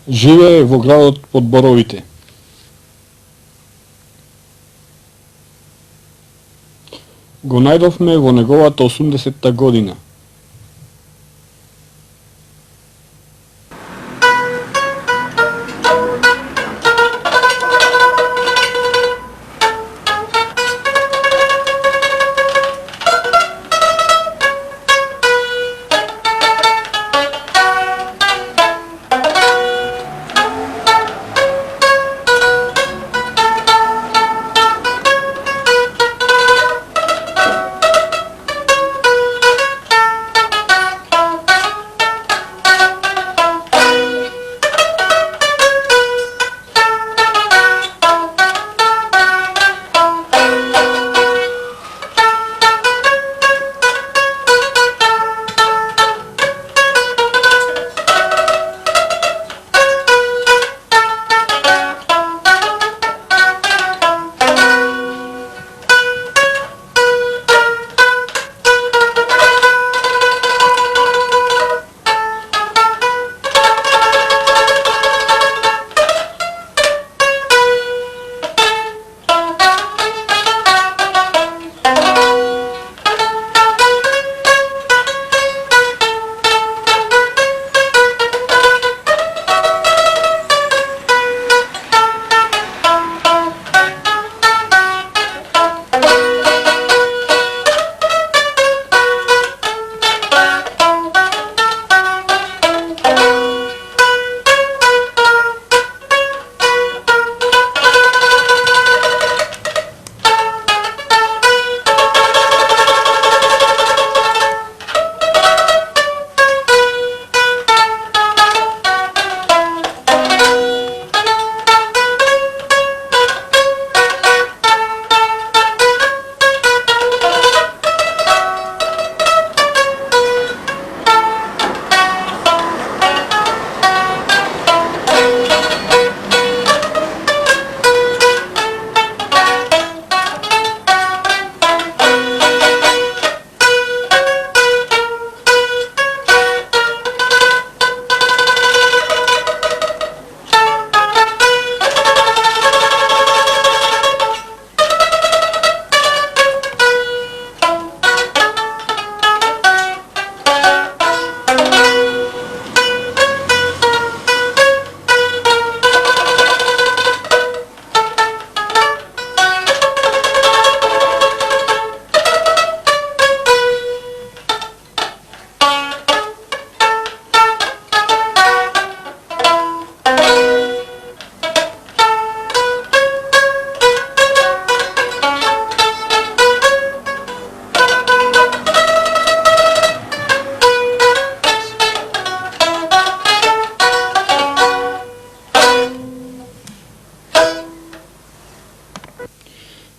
Живее во градот под боровите. Го најдовме во неговата 80-та година.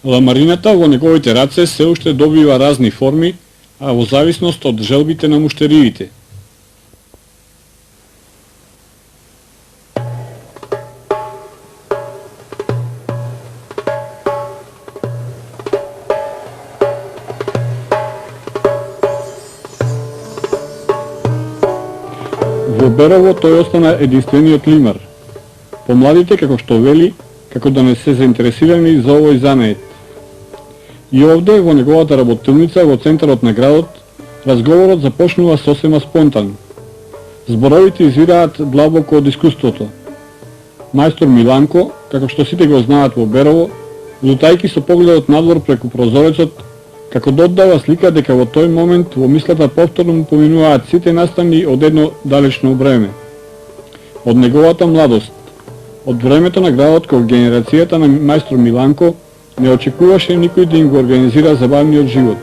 Ламарината во неговите раце се уште добива разни форми, а во зависност од желбите на муштериите. Во Берово тој остана единствениот лимар. Помладите, како што вели, како да не се заинтересирани за овој занает. И овде, во неговата работилница, во центарот на градот, разговорот започнува сосема спонтан. Зборовите извираат длабоко од искуството. Мајстор Миланко, како што сите го знаат во Берово, лутајки со погледот надвор преку прозорецот, како додава слика дека во тој момент во мислата повторно му поминуваат сите настани од едно далечно време. Од неговата младост, од времето на градот кога генерацијата на мајстор Миланко не очекуваше никој да им го организира забавниот живот.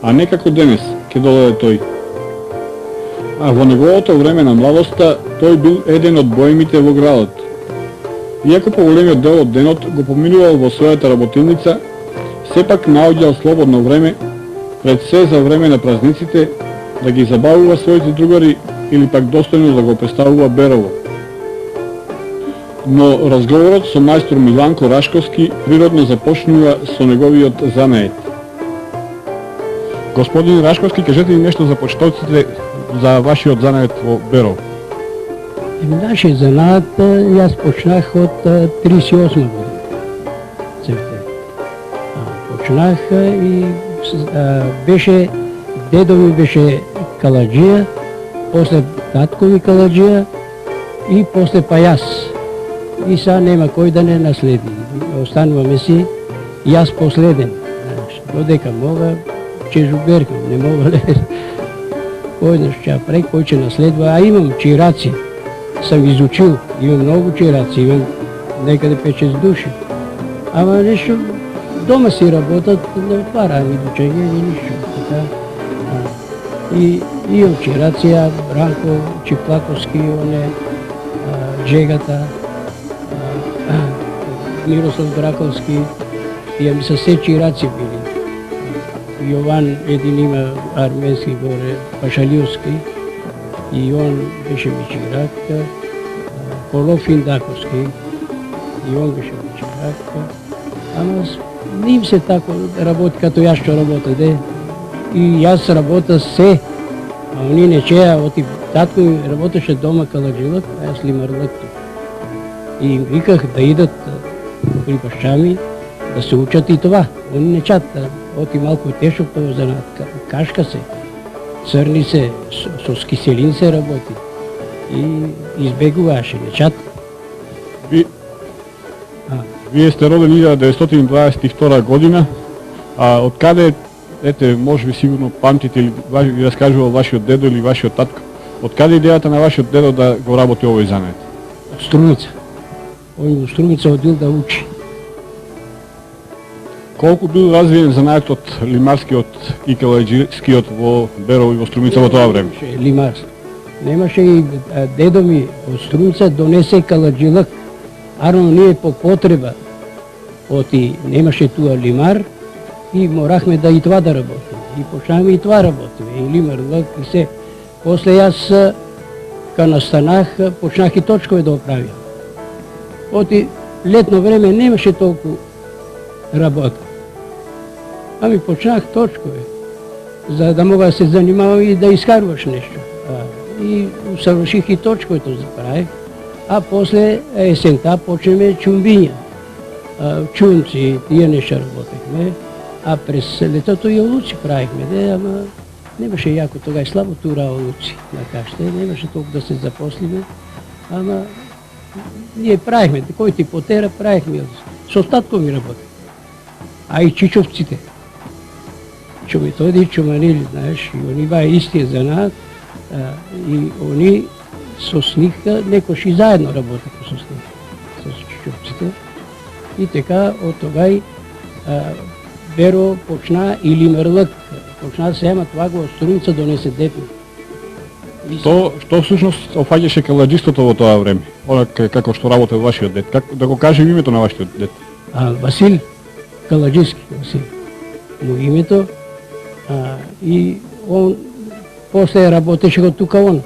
А не како денес, ке додаде тој. А во неговото време на младоста, тој бил еден од боемите во градот. Иако поголемиот дел од денот го поминувал во својата работилница, сепак наоѓал слободно време, пред се за време на празниците, да ги забавува своите другари или пак достојно да го представува Берово. Но разговорот со мајстор Миланко Рашковски природно започнува со неговиот занает. Господин Рашковски, кажете ни нешто за почетоците за вашиот занает во Берово. Нашия занаат аз почнах от 38 година. Почнах и дедо ми беше каладжия, после татко ми каладжия и после паяс. И сега няма кой да не наследи. Останваме си и аз последен. Додека мога, че жуберкам, не мога ли. Кой да ще прави, кой ще наследва, а имам чираци. Съм изучил, имам много чираци, имам некъде 5-6 души. Ама нещо, дома си работят, не отварям и учение, ни нищо. Така. И имам чираци, Бранко, Чиплаковски, Джегата, Мирослав Драковски, имам са все чираци били. Йован един има арменски горе, Пашалиовски, и он беше ми чирак, Колов Индаковски, и он беше ми чирак. Ама не им се тако работи, като аз ще работя, де. И аз работя се, а они не чея, оти татко ми работеше дома каладжилък, а аз лимарлък тук. И им виках да идат при баща ми, да се учат и това. Они не чат, оти малко тежко това за кашка се, църни се, с киселин се работи. И избегуваше, не чат. Вие сте родени 1922 година, а откъде, може би сигурно памтите или ви разкажувал вашият дедо или вашият татко, откъде идеята на вашият дедо да го работи овој занет? От Струмица. Он от Струмица одил да учи. Колку бил развиен занаетот лимарскиот и каладжискиот во Берово и во Струмица во тоа време? Лимарски. Немаше и дедо ми от Струмица донесе каладжилък. Арно ние по потреба, оти немаше туа лимар и морахме да и това да работим. И почнахме и това работим. И лимар, лък и се. После аз ка настанах, почнах и точкове да оправя. Оти летно време немаше толкова работа. Ами почнах точкове, за да мога да се занимавам и да изкарваш нещо. И усъвърших и точковето заправих. А после есента почнеме чумбиня, чунци, тия неща работехме. А през летото и олуци правихме, ама немаше яко тогава, слабо тура олуци на каща, немаше толкова да се запослиме. Ама ние правихме, кой ти потера правихме, с остатко ми работи. А и чичовците. Чумитоди, чуманили, знаеш, и они ба истия занаат, и они с них некоши заедно работеха с них, с чичовците. И така от тогава Беро почна и лимарлък, почна да се ема това го от Струмица донесе депи. Што всушност офаѓаше каладжистото во тоа време? Она како што работел вашиот дед? Да го кажем името на вашиот дед? Васил Каладжиски, Васил. Му името. И он после работеше го тука он.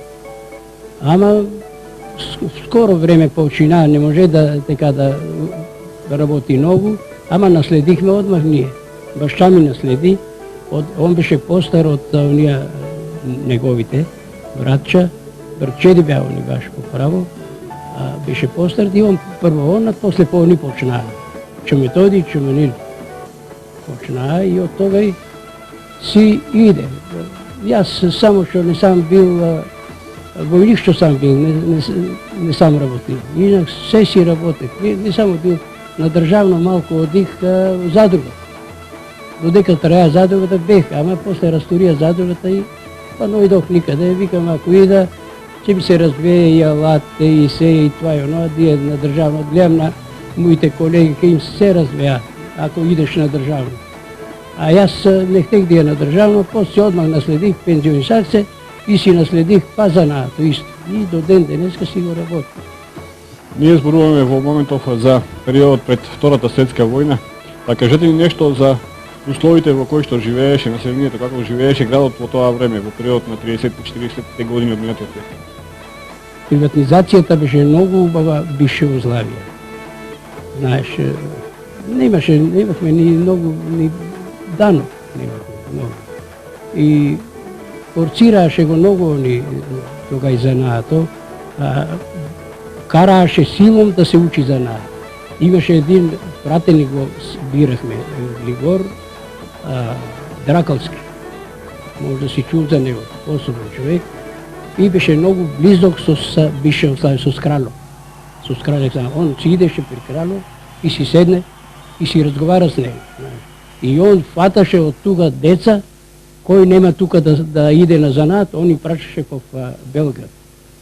Ама скоро време почина, не може така да работи много, ама наследихме отмах ние. Баща ми наследи, он беше по-стар от уния неговите братча, братчеди бяха ни баш по право, беше по-стар и он първо он, а после по-ни почна. Чуметоди, чуменили. Почна и от тогава си иде. Аз само, що не съм бил, войник, що съм бил, не съм работил. Инак все си работех. Не само бил на държавно малко одих задруга. Додека трая задругата бех, ама после разтория задругата и па не идох никъде. Викам, ако ида, че ми се развее и алате, и се, и това и оно, дие на държавно. Гледам на моите колеги, им се развея, ако идеш на държавно. А аз не хтех да я на държавно, после отмах наследих, пензионисах се и си наследих пазанаато исто. И до ден денеска си го работя. Ние зборуваме во моментов за периодот пред Втората светска војна. Па кажете ни нешто за условите во кои што живееше населението, како живееше градот во тоа време, во периодот на 30-40 години од минатиот век. Приватизацијата беше многу убава бише условија. Знаеш, немахме ни много, ни данок немахме много. И форцирааше го много ни тога и занаато. карааше силом да се учи занаат. Имаше един пратеник, го бирахме, Глигор Дракалски. Може да си чул за него, особен човек. И беше много близок с Бишев Слави, с Крало. С Крало Александър. Он си идеше при Крало и си седне и си разговаря с него. И он фаташе от тука деца, кой нема тука да иде на занаат, он и пращаше в Белград.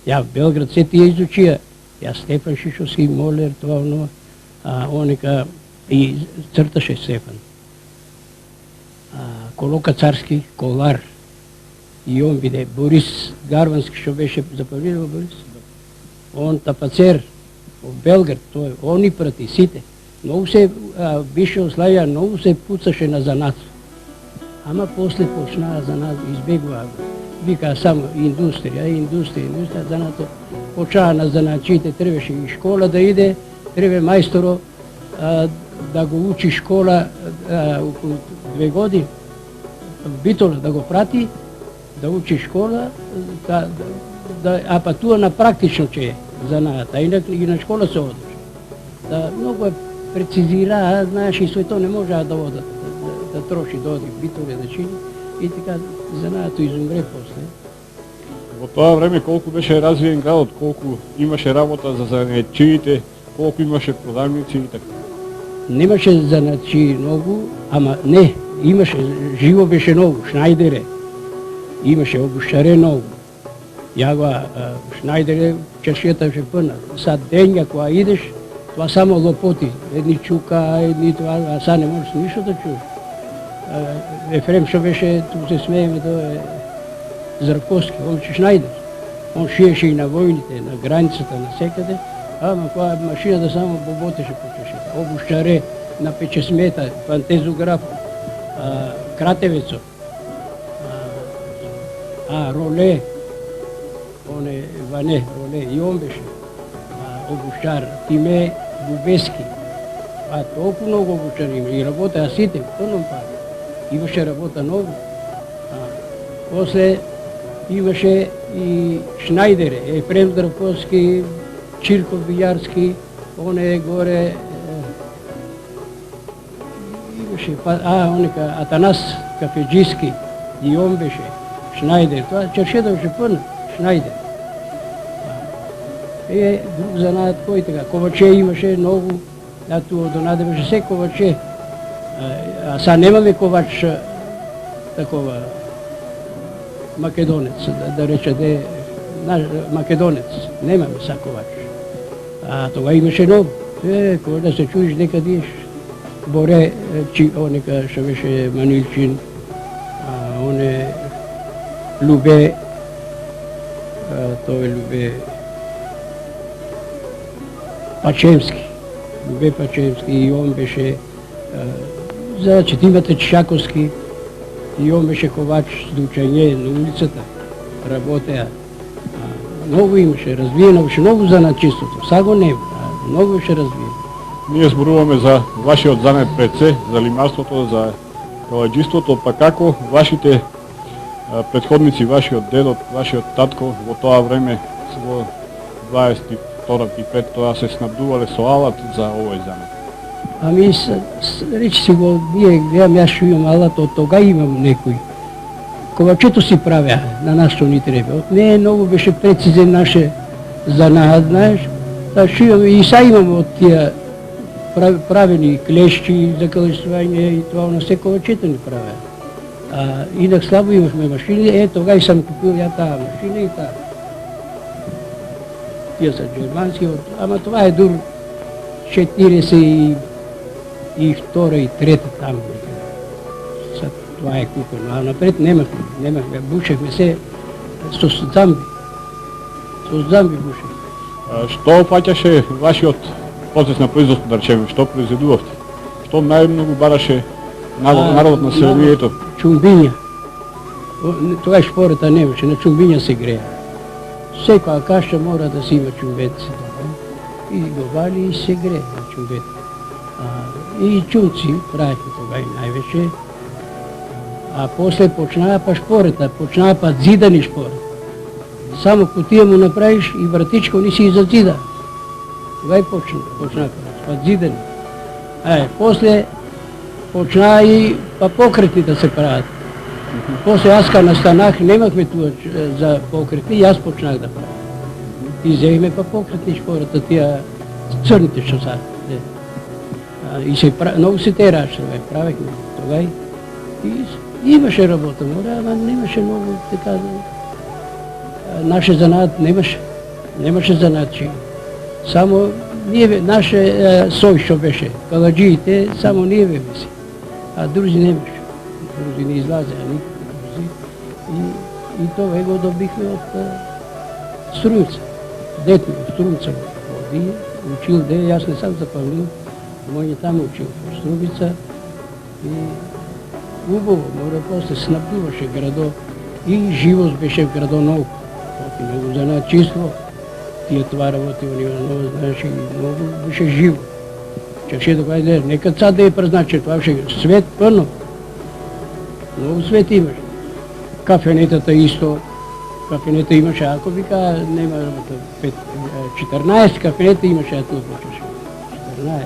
Я в Белград се тия изучия. Я Стефан Шишовски, Молер, това, оно. Оника и црташе Стефан. Колока Царски, Колар. И он биде Борис Гарвански, што беше заповедал Борис. Он тапацер в Белград, тој, он и прати сите. Многу се беше Славија, многу се пуцаше на занат. Ама после почнаа занат, избегуваа. Вика само индустрија, занато почаа на заначите, требаше и школа да иде, треба мајсторо да го учи школа околу 2 години, Битола да го прати, да учи школа, а па туа на практично че е занаат, а инак и на школа се одеше. Многу е прецизираа, знаеш, и свето не можаа да одат, да троши, да оди в Битоле да чини, и така занаато изумре после. Во тоа време колку беше развиен градот, колку имаше работа за занаетчиите, колку имаше продавници и така? Немаше занаетчии многу, ама не, имаше, живо беше многу, Шнајдере, имаше обушаре многу. Јава Шнајдере, чешијата беше пъна. Сад денја кога идеш, това само лопоти, едни чука, едни това, а сега не можеш нищо да чуеш. Ефрем што беше, тук се смееме, тоа е Зарковски, он че Шнајдер. Он шиеше и на војните, на границата, на секаде, ама кога машината само боботеше по чешијата. Обушаре, на Печесмета, Пантезограф, Кратевецо, Роле, он е Ване, Роле, и он беше. Обушар, Тиме Губески. Толку много обушари има. И работеа сите, пълном пар. Имаше работа много. После имаше и Шнајдере, Ефрем Здравковски, Чирков Бијарски, он е горе, имаше, онека Атанас Кафеджиски, и он беше, Шнајдер, това чершета беше пълна, Шнајдер. Друг занаат кој така, коваче имаше много, туа донаде беше се коваче, а сега немаме ковач такова, македонец, да рече, македонец, немаме сега ковач. Тога имаше много, кога да се чуеш дека диеш, Боре, онека што беше Манилчин, он е Любе, тој е Любе Пачевски, Любе Пачевски, и он беше за Четимата Чишаковски, и он беше ковач с дучање на улицата, работеа. Много имаше, развиено беше много занаатчиството, сега го нема, много беше развиено. Ние зборуваме за вашиот занет пред се, за лимарството, за каладжиството, па како вашите предходници, вашиот дедот, вашиот татко во тоа време, во 22-ти тоа се снабдувале со алат за овој занет? Ами, речи си го, ние гледам, јас што имам алат, од тога имам некој. Ковачето си правеа, на нас што ни треба. Не многу беше прецизен наше занаат, знаеш, што имам, и са имам од тия правени клешчи за калечствање и тоа на се ковачето ни правеа. Инак слабо имахме машини, тога и сам купил ја таа машина и таа. Тие са джермански, ама това е дур 42 и 3 таму. Това е купено, а напред немахме, бушехме се со замби. Со замби бушехме. Што фаќаше вашиот процес на производство, да речеме, што произведувавте? Што најмногу бараше народот на селието? Чумбиња. Тогаш пората немаше, на чумбиња се греа. Секоја каша мора да си има чумбет. И го вали и се гре на чумбет. И чумци правихме тогаш највеќе. А после почнаа па шпорета, почнаа па зидани шпорет. Само кутија му направиш и вратичка, они си и зазида. Тогава почна па зидени. После почна и па покретни да се правят. После аз кога настанах, немахме туа за покретни и аз почнах да правя. И взехме па покретни шпората, тия црните што са. И се много се те рашове правехме тогава. И имаше работа, ама немаше много така. Наше занаат немаше занаатчи. Само ние, наше сој што беше, каладжиите, само ние беме си. А други немаше. Други не излазеа никакви други. И тоа го добихме од Струмица. Дето во Струмица води, учил де, јас не сам запомнил, мој таму учил во Струмица. И убаво, мора после снабдуваше градо и живост беше в градо нов. Оти много занаатчиство, тия това работи, много, знаеш, и много беше живо. Чакше да кажа, нека цад да е празначе, това беше свет пълно. Много свет имаше. Кафенетата исто, кафенета имаше, ако вика, нема работа, 14 кафенета имаше, а това почеше. 14.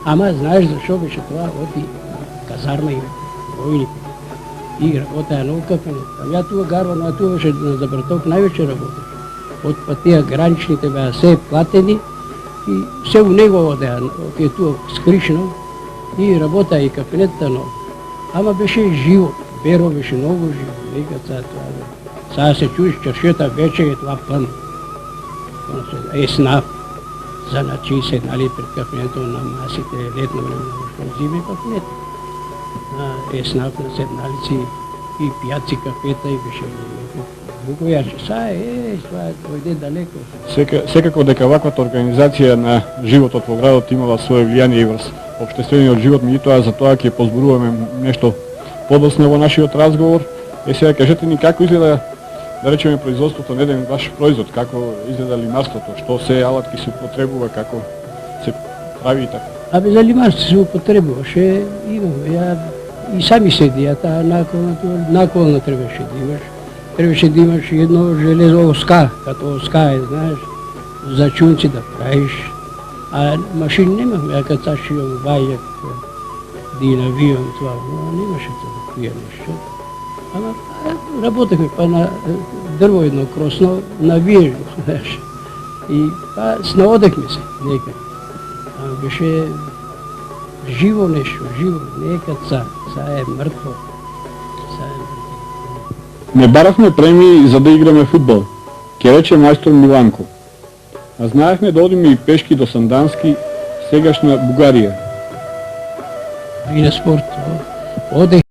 Ама знаеш защо беше това? Оти казарма има, войните. И работеа много кафенета. Ами тука гарва, тука беше на Забраток, най-вече работеше. От пътия граничните бяха все платени и все у него одеа, е тука скришено и работеа и кафенетата много. Ама беше живо, Беро беше много живо, нека сега това бе. Сега се чуеш, чаршията вече е това пълно. Снаф, заначи седнали пред кафенето на масите, летно време, защото зиме кафенето. Снаф на седналици и пияци кафета и беше много яше. Сега това дойде далеко. Секако дека ваквата организација на животот во градот имала свое влијание и врз општествениот живот, меѓутоа за тоа ќе позборуваме нешто подоцна во нашиот разговор. Сега кажете ни како изгледа, да речеме, производството на еден ваш производ, како изгледа лимарството, што се алатки се употребува, како се прави и така. Абе за лимарство се употребуваше, имаме, и сами седија, таа наколна требаше да имаш. Трябваше да имаш едно железо оска, като оска знаеш, за чунци да правиш. А машини немахме, а като аз шивам вајак, да и навивам това, немаше такива неща. Ама работехме па на дърво едно кросно, навиеш го, знаеш. И па снаодехме се некъде. Ама беше живо нещо, живо, не е като са е мъртво. Не барахме премии за да играме фудбал, ке рече мајстор Миланко. А знаехме да одиме и пешки до Сандански, сегашна Бугарија. И на спорт. Одех